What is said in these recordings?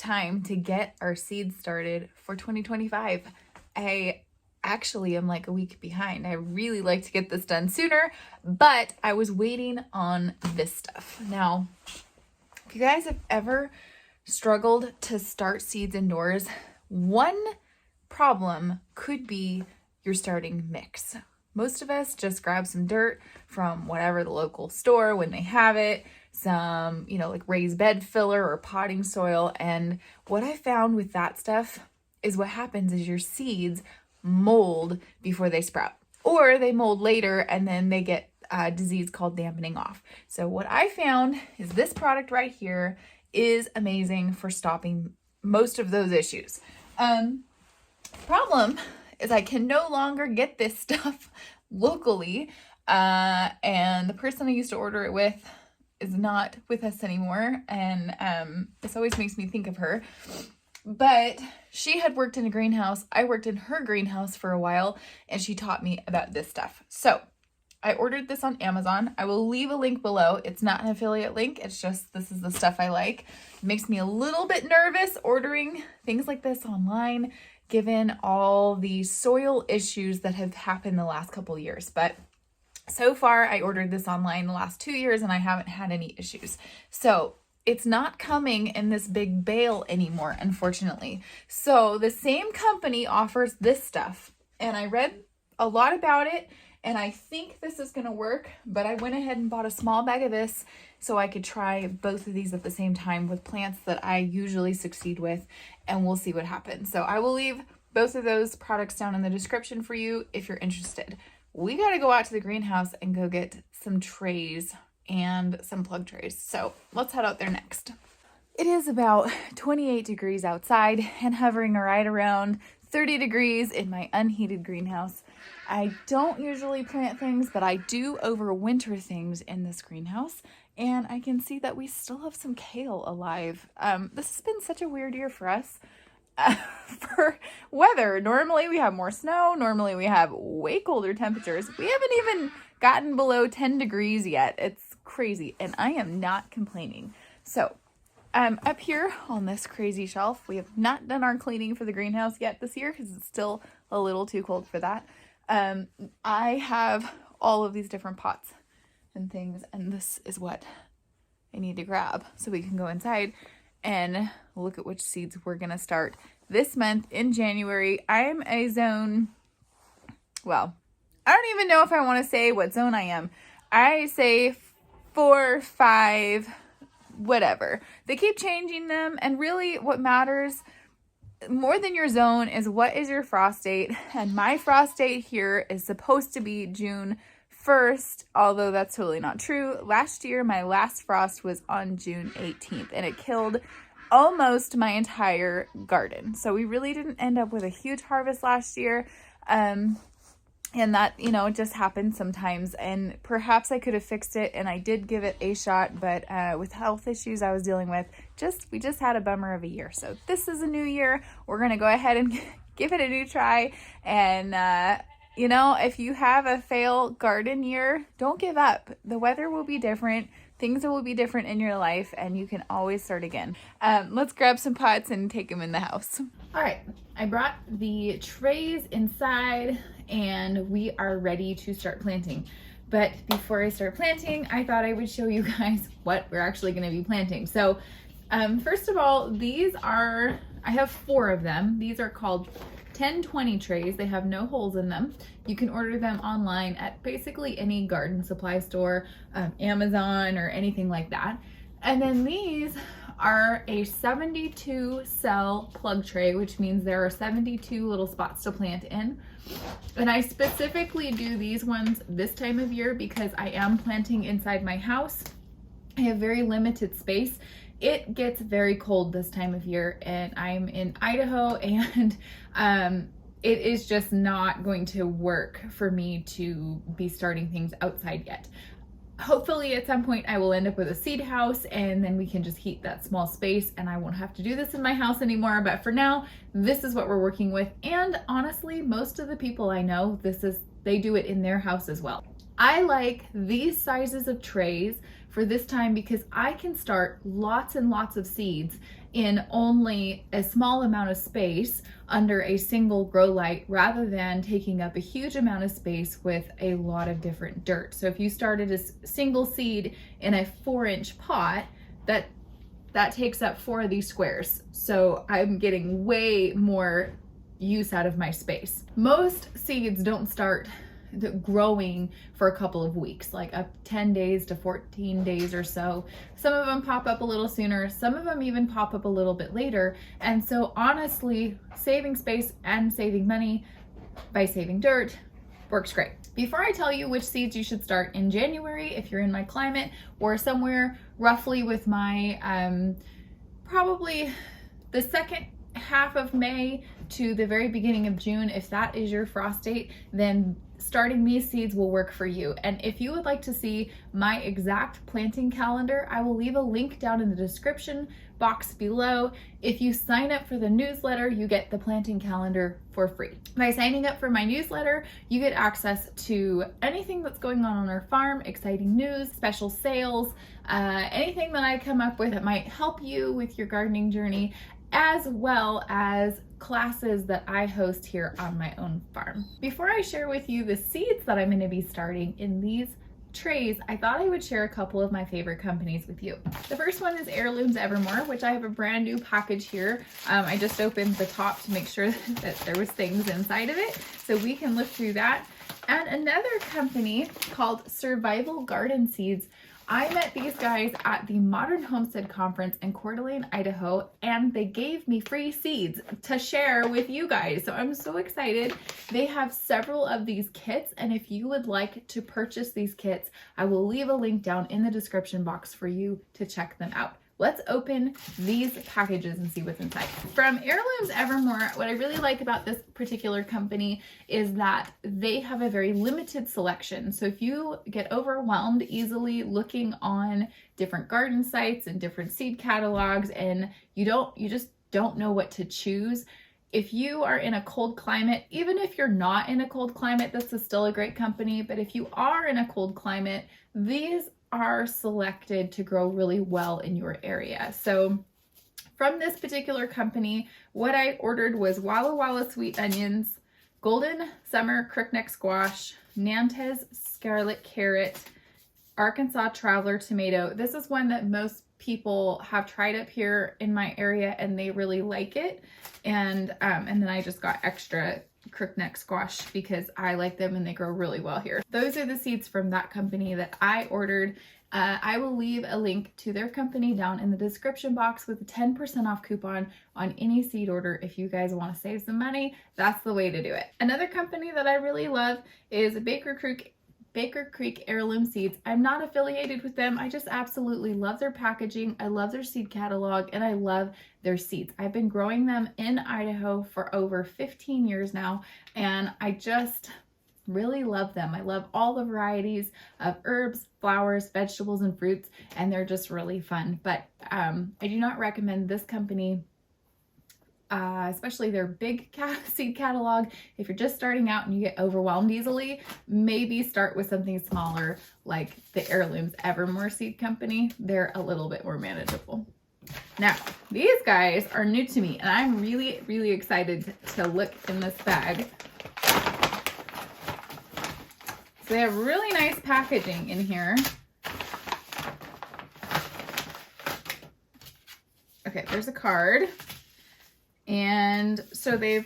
time to get our seeds started for 2025. I actually am like a week behind. I really like to get this done sooner, but I was waiting on this stuff. Now, if you guys have ever struggled to start seeds indoors, one problem could be your starting mix. Most of us just grab some dirt from whatever the local store when they have it, some, like raised bed filler or potting soil. And what I found with that stuff is what happens is your seeds mold before they sprout, or they mold later and then they get a disease called dampening off. So what I found is this product right here is amazing for stopping most of those issues. Problem is I can no longer get this stuff locally, and the person I used to order it with is not with us anymore, and this always makes me think of her. But she had worked in a greenhouse. I worked in her greenhouse for a while, and she taught me about this stuff. So I ordered this on Amazon. I will leave a link below. It's not an affiliate link. It's just, this is the stuff I like. It makes me a little bit nervous ordering things like this online, given all the soil issues that have happened the last couple of years. But so far, I ordered this online the last 2 years and I haven't had any issues. So it's not coming in this big bale anymore, unfortunately. So the same company offers this stuff, and I read a lot about it, and I think this is going to work, but I went ahead and bought a small bag of this so I could try both of these at the same time with plants that I usually succeed with, and we'll see what happens. So I will leave both of those products down in the description for you if you're interested. We got to go out to the greenhouse and go get some trays and some plug trays. So let's head out there next. It is about 28 degrees outside and hovering right around 30 degrees in my unheated greenhouse. I don't usually plant things, but I do overwinter things in this greenhouse, and I can see that we still have some kale alive. This has been such a weird year for us. For weather. Normally we have more snow. Normally we have way colder temperatures. We haven't even gotten below 10 degrees yet. It's crazy, and I am not complaining. So up here on this crazy shelf, we have not done our cleaning for the greenhouse yet this year because it's still a little too cold for that. I have all of these different pots and things, and this is what I need to grab so we can go inside and look at which seeds we're going to start this month in January. I'm a zone, well, I don't even know if I want to say what zone I am. I say 4, 5, whatever. They keep changing them, and really what matters more than your zone is what is your frost date. And my frost date here is supposed to be June 1st, although that's totally not true. Last year, my last frost was on June 18th, and it killed almost my entire garden. So we really didn't end up with a huge harvest last year. And that, it just happens sometimes, and perhaps I could have fixed it, and I did give it a shot, but with health issues I was dealing with, we just had a bummer of a year. So this is a new year. We're going to go ahead and give it a new try, and if you have a fail garden year, don't give up. The weather will be different. Things will be different in your life, and you can always start again. Let's grab some pots and take them in the house. All right, I brought the trays inside, and we are ready to start planting. But before I start planting, I thought I would show you guys what we're actually going to be planting. So first of all, I have 4 of them. These are called 10-20 trays. They have no holes in them. You can order them online at basically any garden supply store, Amazon or anything like that. And then these are a 72 cell plug tray, which means there are 72 little spots to plant in. And I specifically do these ones this time of year because I am planting inside my house. I have very limited space. It gets very cold this time of year, and I'm in Idaho, and it is just not going to work for me to be starting things outside yet. Hopefully at some point I will end up with a seed house, and then we can just heat that small space and I won't have to do this in my house anymore. But for now, this is what we're working with. And honestly, most of the people I know, they do it in their house as well. I like these sizes of trays for this time because I can start lots and lots of seeds in only a small amount of space under a single grow light rather than taking up a huge amount of space with a lot of different dirt. So if you started a single seed in a 4-inch pot, that takes up 4 of these squares. So I'm getting way more use out of my space. Most seeds don't start growing for a couple of weeks, like up 10 days to 14 days or so. Some of them pop up a little sooner, some of them even pop up a little bit later. And so honestly, saving space and saving money by saving dirt works great. Before I tell you which seeds you should start in January, if you're in my climate, or somewhere roughly with my probably the second half of May to the very beginning of June, if that is your frost date, then starting these seeds will work for you. And if you would like to see my exact planting calendar, I will leave a link down in the description box below. If you sign up for the newsletter, you get the planting calendar for free. By signing up for my newsletter, you get access to anything that's going on our farm, exciting news, special sales, anything that I come up with that might help you with your gardening journey, as well as classes that I host here on my own farm. Before I share with you the seeds that I'm going to be starting in these trays, I thought I would share a couple of my favorite companies with you. The first one is Heirlooms Evermore, which I have a brand new package here. I just opened the top to make sure that there was things inside of it, so we can look through that. And another company called Survival Garden Seeds. I met these guys at the Modern Homestead Conference in Coeur d'Alene, Idaho, and they gave me free seeds to share with you guys. So I'm so excited. They have several of these kits, and if you would like to purchase these kits, I will leave a link down in the description box for you to check them out. Let's open these packages and see what's inside. From Heirlooms Evermore, what I really like about this particular company is that they have a very limited selection. So if you get overwhelmed easily looking on different garden sites and different seed catalogs and you just don't know what to choose, if you are in a cold climate, even if you're not in a cold climate, this is still a great company. But if you are in a cold climate, these are selected to grow really well in your area. So from this particular company, what I ordered was Walla Walla sweet onions, golden summer crookneck squash, Nantes scarlet carrot, Arkansas traveler tomato. This is one that most people have tried up here in my area and they really like it. And then I just got extra crookneck squash because I like them and they grow really well here. Those are the seeds from that company that I ordered. I will leave a link to their company down in the description box with a 10% off coupon on any seed order. If you guys want to save some money, that's the way to do it. Another company that I really love is Baker Creek Heirloom Seeds. I'm not affiliated with them. I just absolutely love their packaging. I love their seed catalog and I love their seeds. I've been growing them in Idaho for over 15 years now and I just really love them. I love all the varieties of herbs, flowers, vegetables, and fruits, and they're just really fun. But I do not recommend this company, especially their big seed catalog. If you're just starting out and you get overwhelmed easily, maybe start with something smaller like the Heirlooms Evermore Seed Company. They're a little bit more manageable. Now, these guys are new to me and I'm really, really excited to look in this bag. So they have really nice packaging in here. Okay, there's a card. And so they've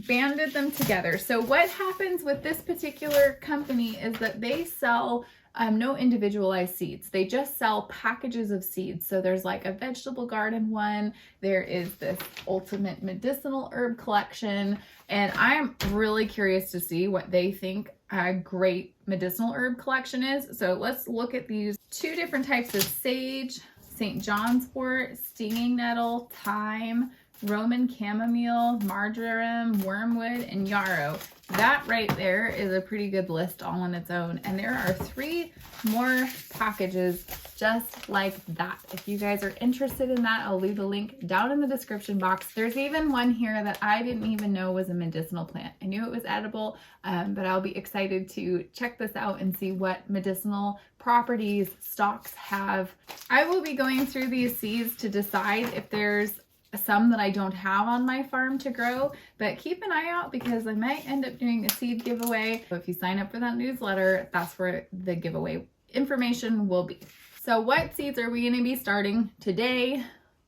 banded them together. So what happens with this particular company is that they sell no individualized seeds. They just sell packages of seeds. So there's like a vegetable garden one. There is this ultimate medicinal herb collection. And I am really curious to see what they think a great medicinal herb collection is. So let's look at these 2 different types of sage, St. John's wort, stinging nettle, thyme, Roman chamomile, marjoram, wormwood, and yarrow. That right there is a pretty good list all on its own. And there are 3 more packages just like that. If you guys are interested in that, I'll leave the link down in the description box. There's even one here that I didn't even know was a medicinal plant. I knew it was edible, but I'll be excited to check this out and see what medicinal properties stalks have. I will be going through these seeds to decide if there's some that I don't have on my farm to grow, but keep an eye out because I might end up doing a seed giveaway. So if you sign up for that newsletter, that's where the giveaway information will be. So what seeds are we going to be starting today?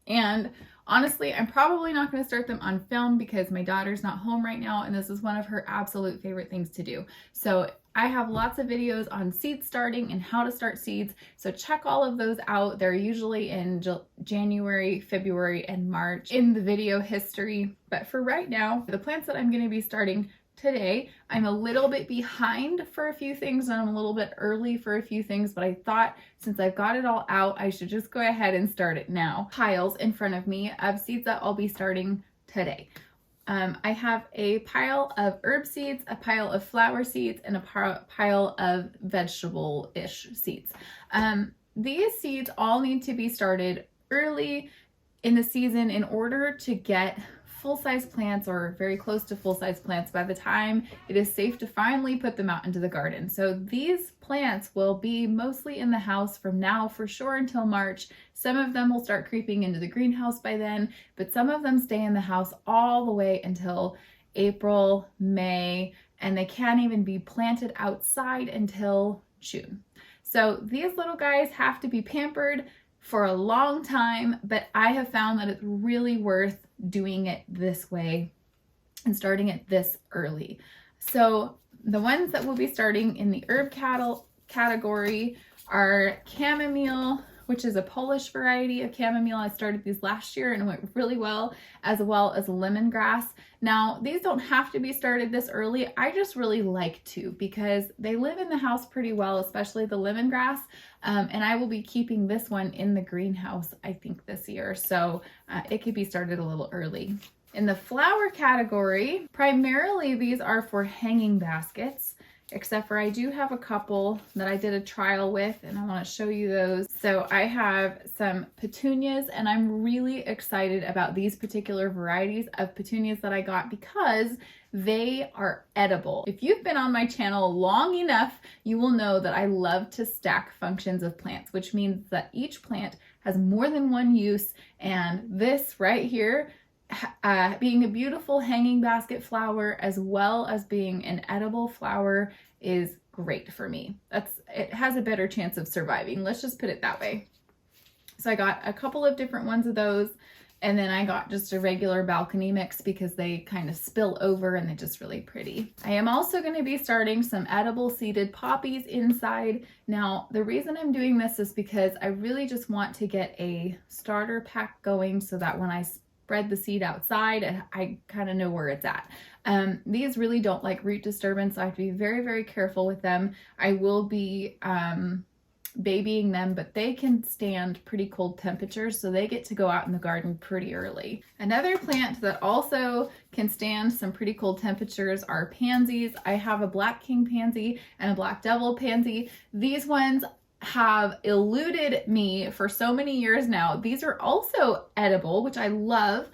And honestly, I'm probably not going to start them on film because my daughter's not home right now and this is one of her absolute favorite things to do. So I have lots of videos on seed starting and how to start seeds. So check all of those out. They're usually in January, February, and March in the video history. But for right now, the plants that I'm going to be starting today, I'm a little bit behind for a few things and I'm a little bit early for a few things, but I thought since I've got it all out, I should just go ahead and start it now. Piles in front of me of seeds that I'll be starting today. I have a pile of herb seeds, a pile of flower seeds, and a pile of vegetable-ish seeds. These seeds all need to be started early in the season in order to get full-size plants or very close to full-size plants by the time it is safe to finally put them out into the garden. So these plants will be mostly in the house from now for sure until March. Some of them will start creeping into the greenhouse by then, but some of them stay in the house all the way until April, May, and they can't even be planted outside until June. So these little guys have to be pampered for a long time, but I have found that it's really worth doing it this way and starting it this early. So the ones that we'll be starting in the herb category are chamomile, which is a Polish variety of chamomile. I started these last year and it went really well as lemongrass. Now, these don't have to be started this early. I just really like to because they live in the house pretty well, especially the lemongrass. And I will be keeping this one in the greenhouse, I think, this year. So it could be started a little early. In the flower category, primarily these are for hanging baskets, except for I do have a couple that I did a trial with and I want to show you those. So I have some petunias and I'm really excited about these particular varieties of petunias that I got because they are edible. If you've been on my channel long enough, you will know that I love to stack functions of plants, which means that each plant has more than one use. And this right here, being a beautiful hanging basket flower as well as being an edible flower is great for me. It has a better chance of surviving. Let's just put it that way. So I got a couple of different ones of those. And then I got just a regular balcony mix because they kind of spill over and they're just really pretty. I am also going to be starting some edible seeded poppies inside. Now, the reason I'm doing this is because I really just want to get a starter pack going so that when I spread the seed outside, I kind of know where it's at. These really don't like root disturbance, so I have to be very, very careful with them. I will be babying them, but they can stand pretty cold temperatures, so they get to go out in the garden pretty early. Another plant that also can stand some pretty cold temperatures are pansies. I have a black king pansy and a black devil pansy. These ones have eluded me for so many years now. These are also edible, which I love,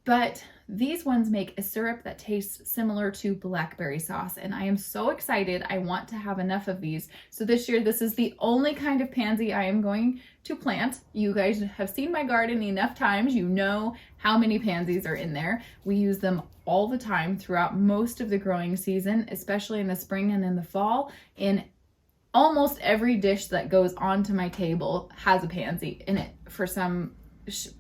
but these ones make a syrup that tastes similar to blackberry sauce, and I am so excited. I want to have enough of these. So this year, this is the only kind of pansy I am going to plant. You guys have seen my garden enough times. You know how many pansies are in there. We use them all the time throughout most of the growing season, especially in the spring and in the fall. In almost every dish that goes onto my table has a pansy in it for some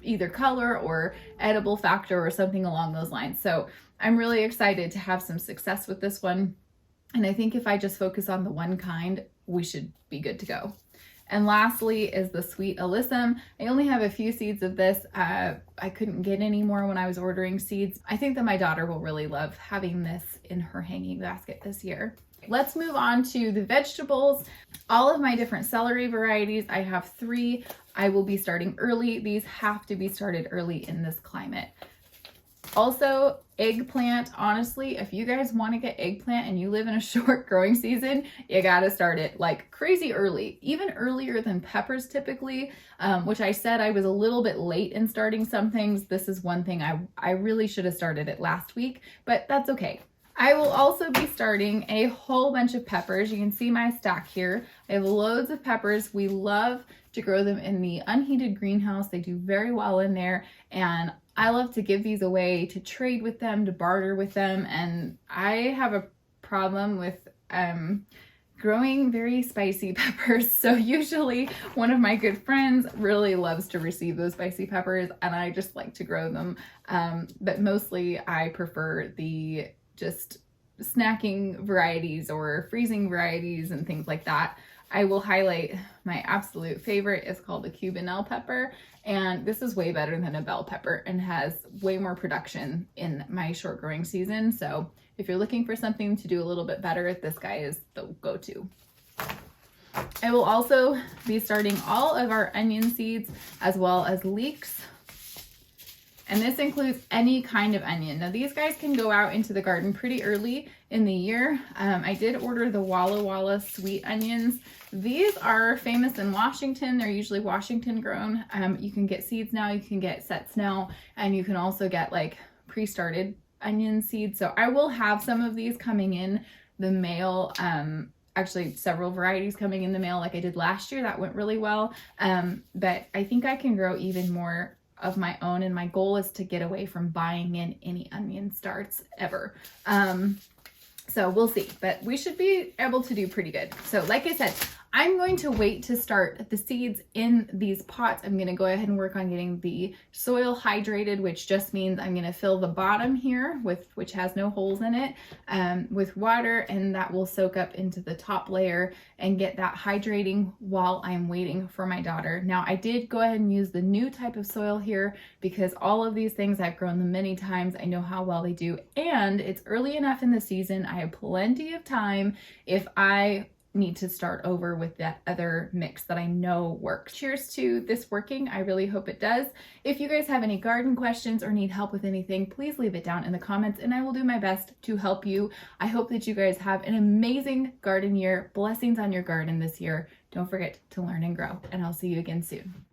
either color or edible factor or something along those lines. So I'm really excited to have some success with this one. And I think if I just focus on the one kind, we should be good to go. And lastly is the sweet alyssum. I only have a few seeds of this. I couldn't get any more when I was ordering seeds. I think that my daughter will really love having this in her hanging basket this year. let's move on to the vegetables. All of my different celery varieties, I have 3. I will be starting early. These have to be started early in this climate. Also, eggplant, honestly, if you guys want to get eggplant and you live in a short growing season, you got to start it like crazy early, even earlier than peppers typically, which I said I was a little bit late in starting some things. This is one thing I really should have started it last week, but that's okay. I will also be starting a whole bunch of peppers. You can see my stack here. I have loads of peppers. We love to grow them in the unheated greenhouse. They do very well in there, and I love to give these away, to trade with them, to barter with them, and I have a problem with growing very spicy peppers. So usually one of my good friends really loves to receive those spicy peppers, and I just like to grow them. But mostly I prefer the just snacking varieties or freezing varieties and things like that. I will highlight my absolute favorite is called the Cubanelle pepper, and this is way better than a bell pepper and has way more production in my short growing season. So if you're looking for something to do a little bit better, this guy is the go-to. I will also be starting all of our onion seeds as well as leeks. And this includes any kind of onion. Now these guys can go out into the garden pretty early in the year. I did order the Walla Walla sweet onions. These are famous in Washington. They're usually Washington grown. You can get seeds now, you can get sets now, and you can also get like pre-started onion seeds. So I will have some of these coming in the mail. Actually several varieties coming in the mail like I did last year. That went really well. But I think I can grow even more of my own, and my goal is to get away from buying in any onion starts ever. So we'll see, but we should be able to do pretty good. So like I said, I'm going to wait to start the seeds in these pots. I'm going to go ahead and work on getting the soil hydrated, which just means I'm going to fill the bottom here which has no holes in it, with water, and that will soak up into the top layer and get that hydrating while I'm waiting for my daughter. Now I did go ahead and use the new type of soil here because all of these things I've grown them many times. I know how well they do, and it's early enough in the season. I have plenty of time if I need to start over with that other mix that I know works. Cheers to this working. I really hope it does. If you guys have any garden questions or need help with anything, please leave it down in the comments and I will do my best to help you. I hope that you guys have an amazing garden year. Blessings on your garden this year. Don't forget to learn and grow, and I'll see you again soon.